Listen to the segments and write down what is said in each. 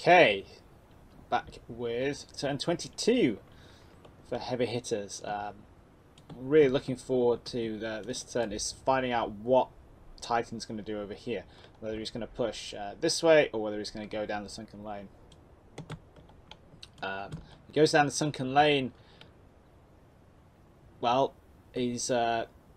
Okay, back with turn 22 for heavy hitters. Really looking forward to this turn is finding out what Titan's going to do over here. Whether he's going to push this way or whether he's going to go down the sunken lane. He goes down the sunken lane. Well, he's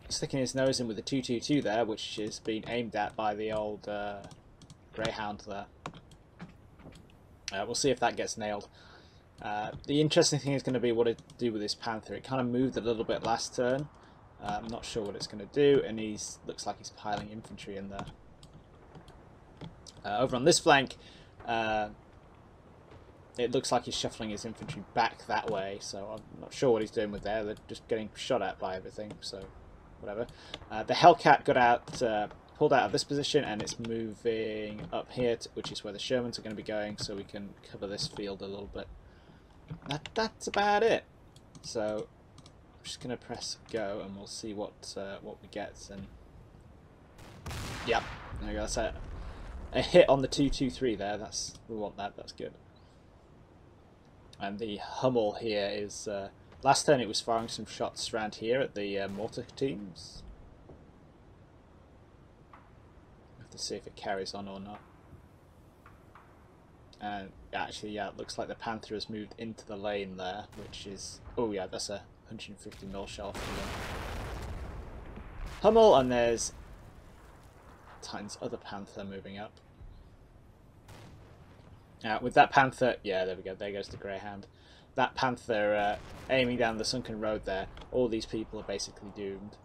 sticking his nose in with the 222 there, which is being aimed at by the old Greyhound there. We'll see if that gets nailed. The interesting thing is going to be what it do with this Panther. It kind of moved a little bit last turn. I'm not sure what it's going to do, and looks like he's piling infantry in there. Over on this flank, it looks like he's shuffling his infantry back that way, so I'm not sure what he's doing with there. They're just getting shot at by everything, so whatever. The Hellcat got out, pulled out of this position, and it's moving up here, which is where the Shermans are going to be going, so we can cover this field a little bit. That's about it. So I'm just going to press go, and we'll see what we get. And yep, there we go. That's a hit on the 223 there. We want that. That's good. And the Hummel here is last turn it was firing some shots around here at the mortar teams. Have to see if it carries on or not. And actually, yeah, it looks like the Panther has moved into the lane there, which is, oh yeah, that's a 150mm shell from the Hummel, and there's Titan's other Panther moving up. With that Panther, yeah, there we go, there goes the Greyhound. That Panther aiming down the sunken road there, all these people are basically doomed.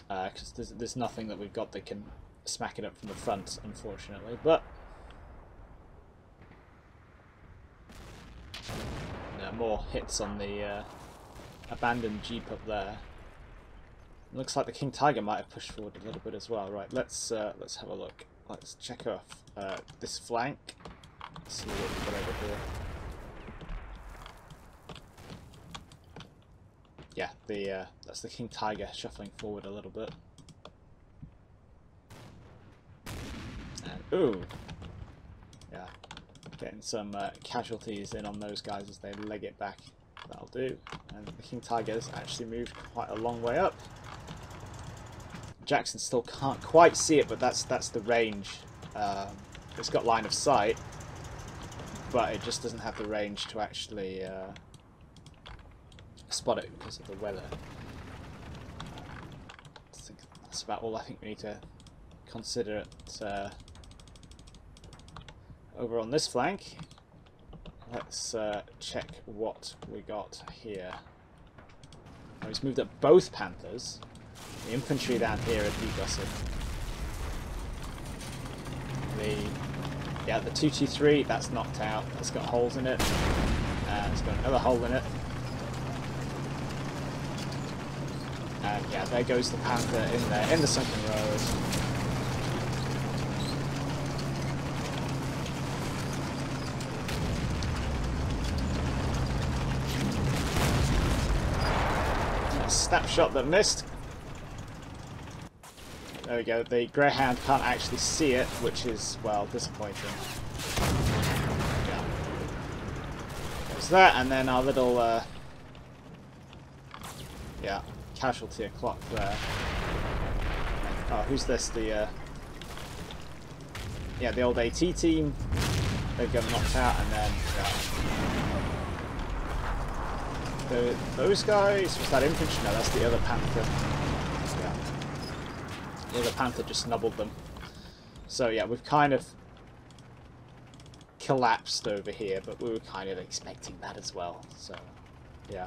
Because there's nothing that we've got that can smack it up from the front, unfortunately. But more hits on the abandoned Jeep up there. Looks like the King Tiger might have pushed forward a little bit as well. Right, let's have a look. Let's check off this flank. Let's see what we've got over here. Yeah, that's the King Tiger shuffling forward a little bit. And ooh, yeah, getting some casualties in on those guys as they leg it back. That'll do. And the King Tiger's actually moved quite a long way up. Jackson still can't quite see it, but that's the range. It's got line of sight, but it just doesn't have the range to actually spot it because of the weather. I think that's about all I think we need to consider it. Over on this flank, let's check what we got here. Oh, he's moved up both Panthers. The infantry down here are degusted. The 223, that's knocked out. It's got holes in it. It's got another hole in it. And yeah, there goes the Panther in there, in the sunken road. A snapshot that missed. There we go, the Greyhound can't actually see it, which is, well, disappointing. Yeah. There's that, and then our little, yeah, casualty o'clock there. Oh, who's this? Yeah, the old AT team. They've got knocked out, and then, yeah. Those guys, was that infantry? No, that's the other Panther. The other Panther just nubbled them. So yeah, we've kind of collapsed over here, but we were kind of expecting that as well. So yeah.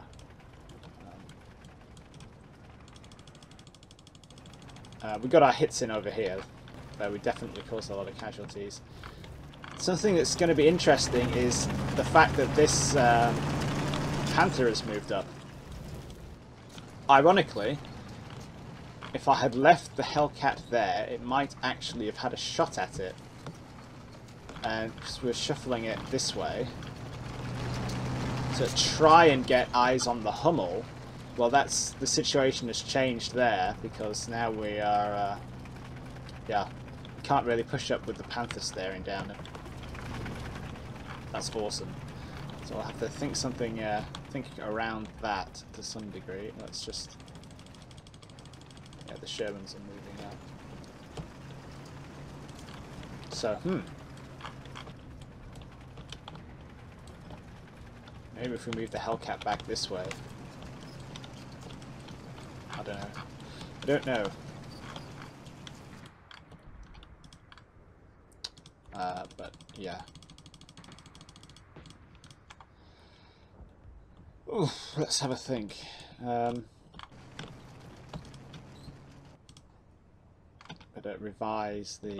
We got our hits in over here, where we definitely caused a lot of casualties. Something that's going to be interesting is the fact that this Panther has moved up. Ironically, if I had left the Hellcat there, it might actually have had a shot at it. And because we're shuffling it this way to try and get eyes on the Hummel, well, the situation has changed there, because now we are, yeah, we can't really push up with the Panther staring down. That's awesome. So I'll have to think something, think around that to some degree. Let's just, yeah, the Shermans are moving out. So, maybe if we move the Hellcat back this way. I don't know. I don't know. But yeah. Oof, let's have a think. Better revise the.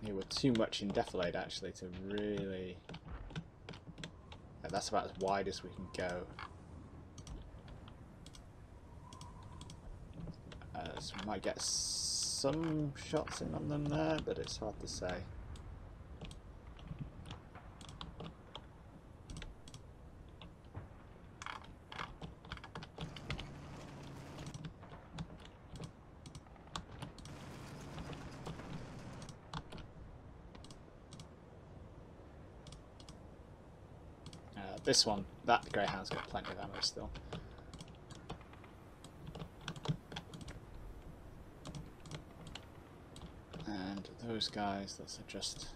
Here we're too much in defilade actually to really. That's about as wide as we can go. So we might get some shots in on them there, but it's hard to say. This one, that Greyhound's got plenty of ammo still. And those guys, let's adjust.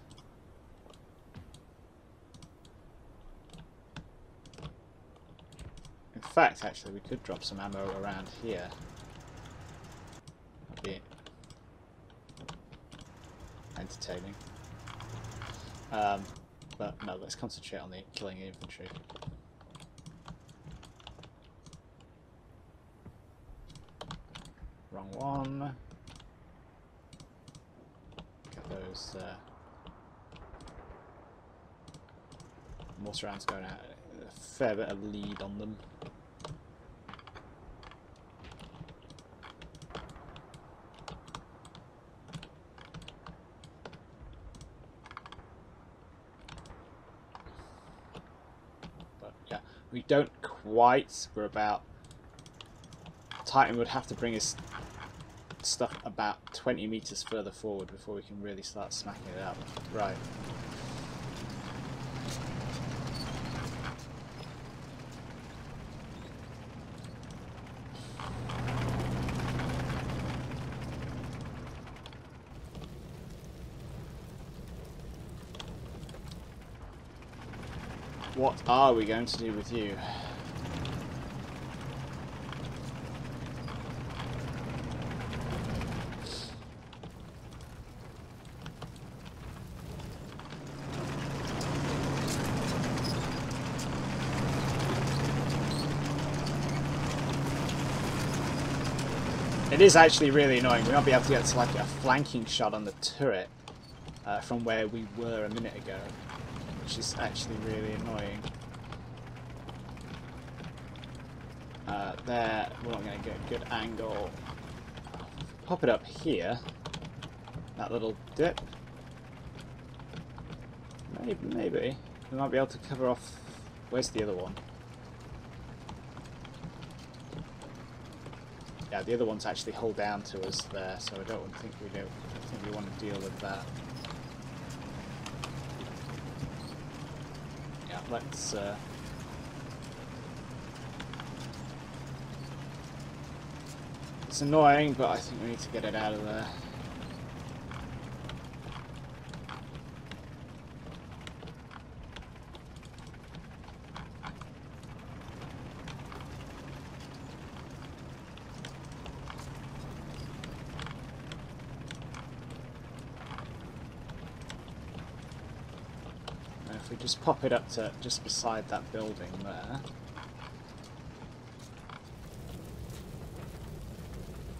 In fact, actually, we could drop some ammo around here. That'd be entertaining. But no, let's concentrate on the killing infantry. Wrong one. Get those mortar rounds going out. A fair bit of lead on them. We don't quite. We're about. Titan would have to bring his stuff about 20 meters further forward before we can really start smacking it up. Right. What are we going to do with you? It is actually really annoying. We won't be able to get to like a flanking shot on the turret from where we were a minute ago, which is actually really annoying. There, we're not going to get a good angle. Pop it up here. That little dip. Maybe. We might be able to cover off. Where's the other one? Yeah, the other one's actually hull down to us there, so I don't think we want to deal with that. Yeah, let's. It's annoying, but I think we need to get it out of there. If we just pop it up to just beside that building there.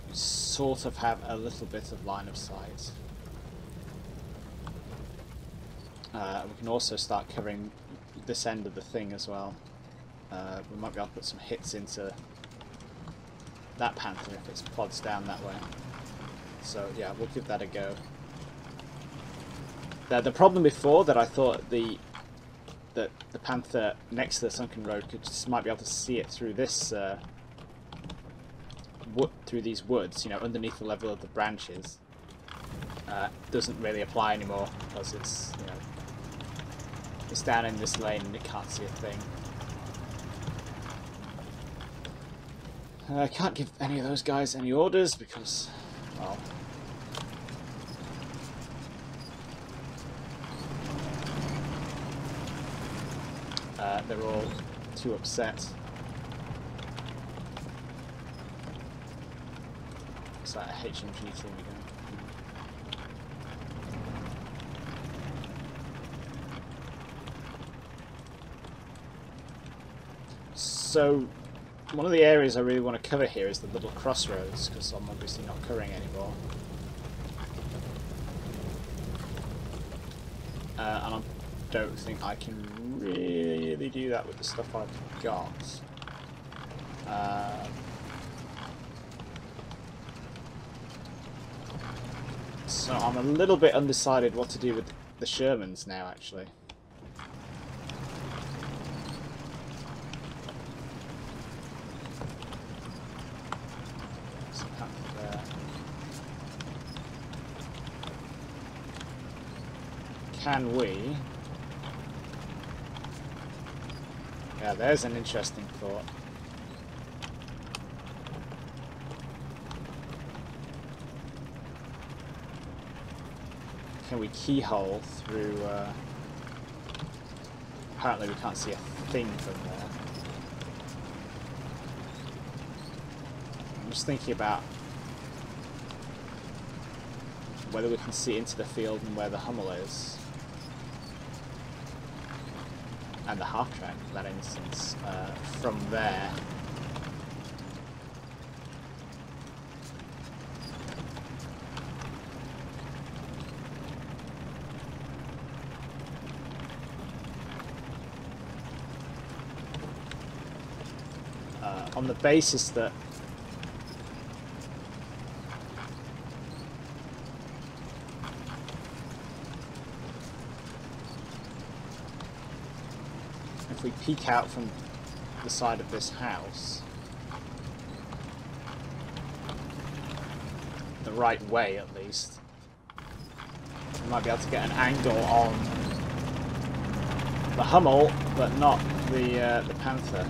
We sort of have a little bit of line of sight. We can also start covering this end of the thing as well. We might be able to put some hits into that Panther if it plods down that way. So yeah, we'll give that a go. The problem before that I thought that the Panther next to the sunken road might be able to see it through this through these woods, you know, underneath the level of the branches, doesn't really apply anymore because it's, you know, it's down in this lane and it can't see a thing. I can't give any of those guys any orders because, well, they're all too upset. It's like a HMG team again. So, one of the areas I really want to cover here is the little crossroads, because I'm obviously not covering anymore. And I don't think I can really do that with the stuff I've got. So I'm a little bit undecided what to do with the Shermans now, actually. Can we? Yeah, there's an interesting thought. Can we keyhole through... Apparently we can't see a thing from there. I'm just thinking about whether we can see into the field and where the Hummel is. And the half-track, in that instance, from there. On the basis that if we peek out from the side of this house the right way, at least, we might be able to get an angle on the Hummel, but not the Panther.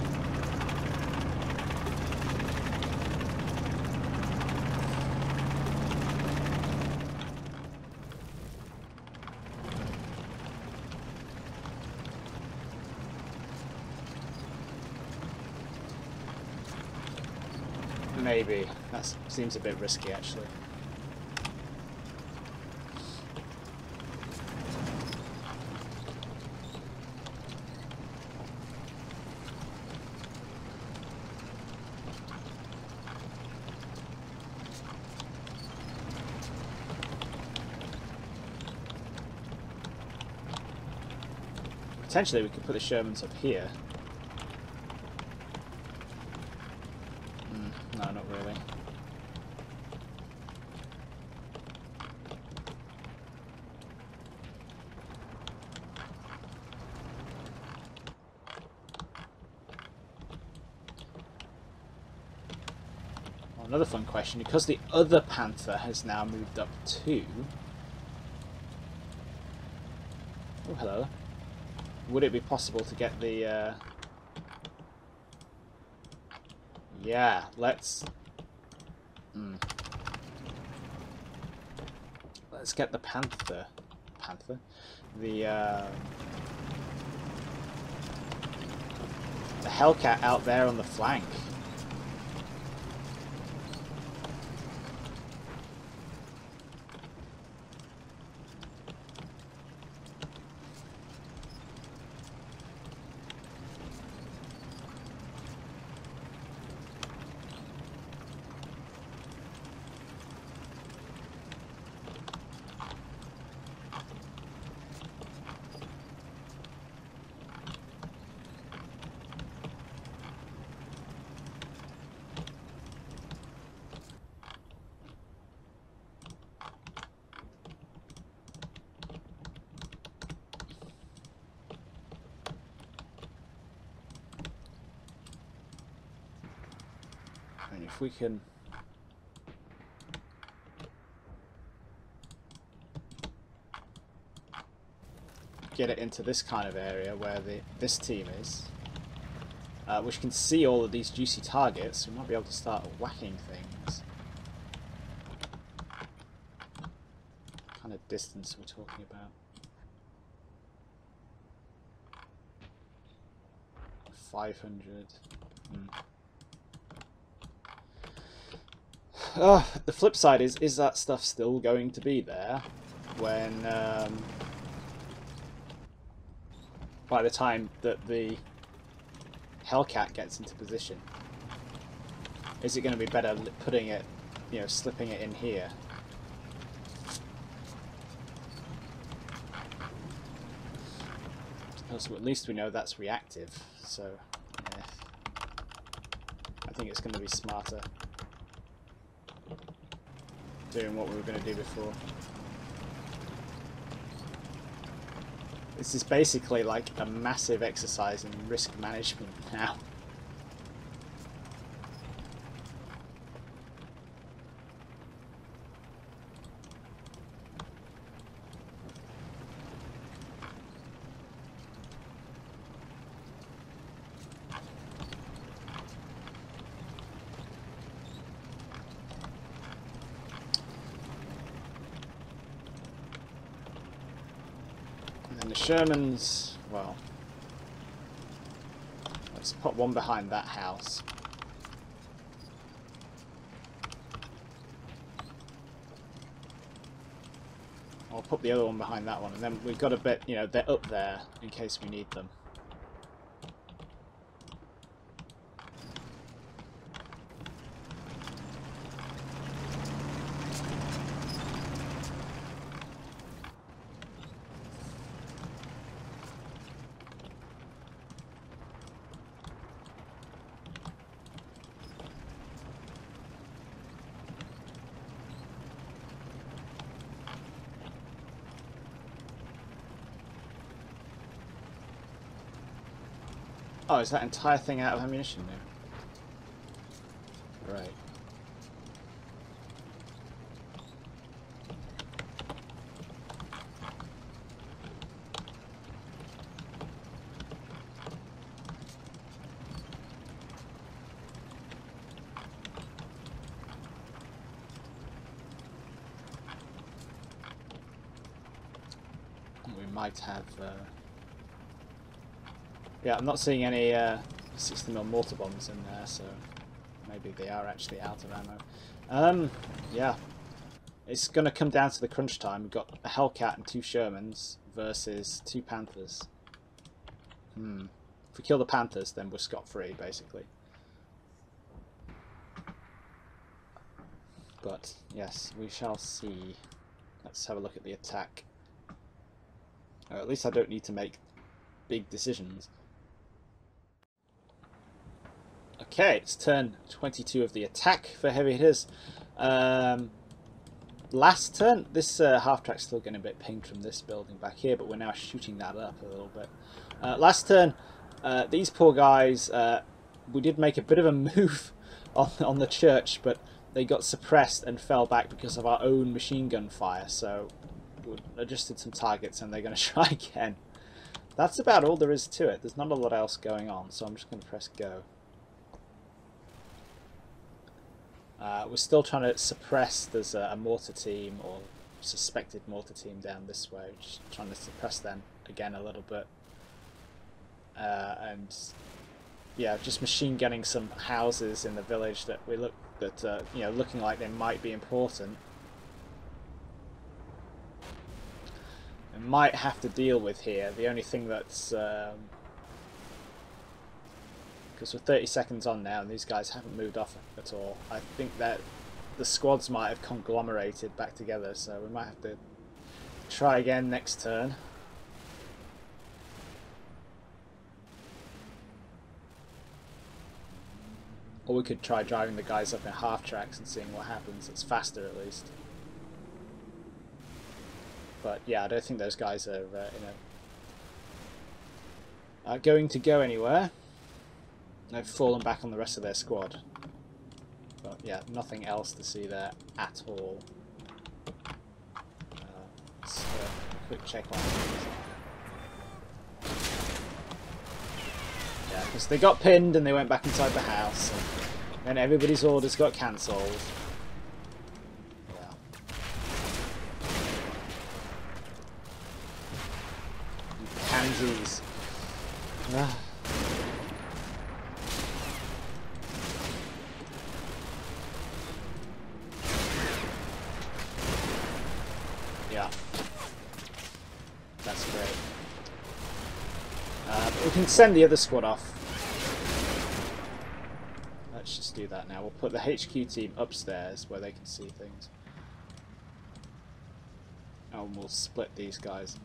Maybe. That seems a bit risky, actually. Potentially we could put the Shermans up here. No, not really. Well, another fun question, because the other Panther has now moved up too. Oh, hello. Would it be possible to get the... Yeah, let's get the Panther. The Hellcat out there on the flank. And if we can get it into this kind of area where this team is, which can see all of these juicy targets, we might be able to start whacking things. What kind of distance are we talking about? 500. Oh, the flip side is that stuff still going to be there when by the time that the Hellcat gets into position? Is it going to be better putting it, you know, slipping it in here? So at least we know that's reactive, so yeah. I think it's going to be smarter doing what we were going to do before. This is basically like a massive exercise in risk management now. And the Shermans, well, let's put one behind that house. I'll put the other one behind that one, and then we've got a bit, you know, they're up there in case we need them. Oh, is that entire thing out of ammunition now? Right. We might have... Yeah, I'm not seeing any 60mm mortar bombs in there, so maybe they are actually out of ammo. Yeah, it's going to come down to the crunch time. We've got a Hellcat and 2 Shermans versus 2 Panthers. If we kill the Panthers, then we're scot-free, basically. But, yes, we shall see. Let's have a look at the attack. Or at least I don't need to make big decisions. Okay, it's turn 22 of the attack for heavy hitters. Last turn, this half-track's still getting a bit pinged from this building back here, but we're now shooting that up a little bit. Last turn, these poor guys, we did make a bit of a move on the church, but they got suppressed and fell back because of our own machine gun fire, so we adjusted some targets and they're going to try again. That's about all there is to it. There's not a lot else going on, so I'm just going to press go. We're still trying to suppress. There's a mortar team, or suspected mortar team down this way. Just trying to suppress them again a little bit. And yeah, just machine gunning some houses in the village that we you know, looking like they might be important. We might have to deal with here. The only thing that's because we're 30 seconds on now and these guys haven't moved off at all. I think that the squads might have conglomerated back together, so we might have to try again next turn. Or we could try driving the guys up in half tracks and seeing what happens. It's faster at least. But yeah, I don't think those guys are going to go anywhere. They've fallen back on the rest of their squad. But yeah, nothing else to see there at all. Let's quick check on these. Yeah, because they got pinned and they went back inside the house, and then everybody's orders got cancelled. Yeah. You pansies. Ah. Yeah. That's great. We can send the other squad off. Let's just do that now. We'll put the HQ team upstairs where they can see things. And we'll split these guys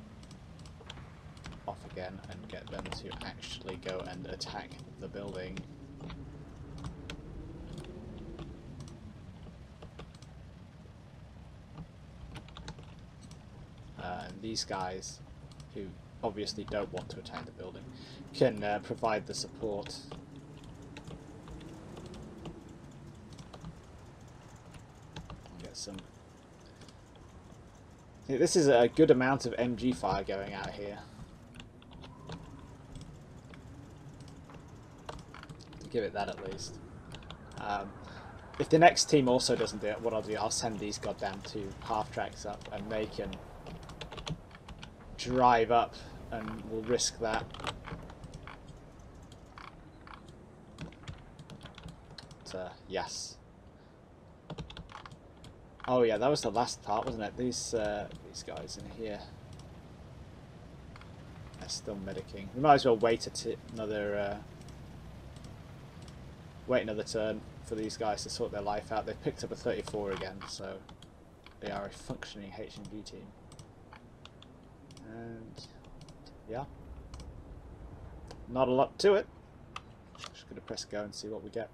off again and get them to actually go and attack the building. And these guys, who obviously don't want to attack the building, can provide the support. Get some. This is a good amount of MG fire going out here. Give it that at least. If the next team also doesn't do it, what I'll do, I'll send these goddamn two half tracks up and they can drive up and we'll risk that. But, yes. Oh yeah, that was the last part, wasn't it? These guys in here. They're still medicing. We might as well wait another turn for these guys to sort their life out. They've picked up a 34 again, so they are a functioning H&G team. And yeah, not a lot to it. Just gonna press go and see what we get.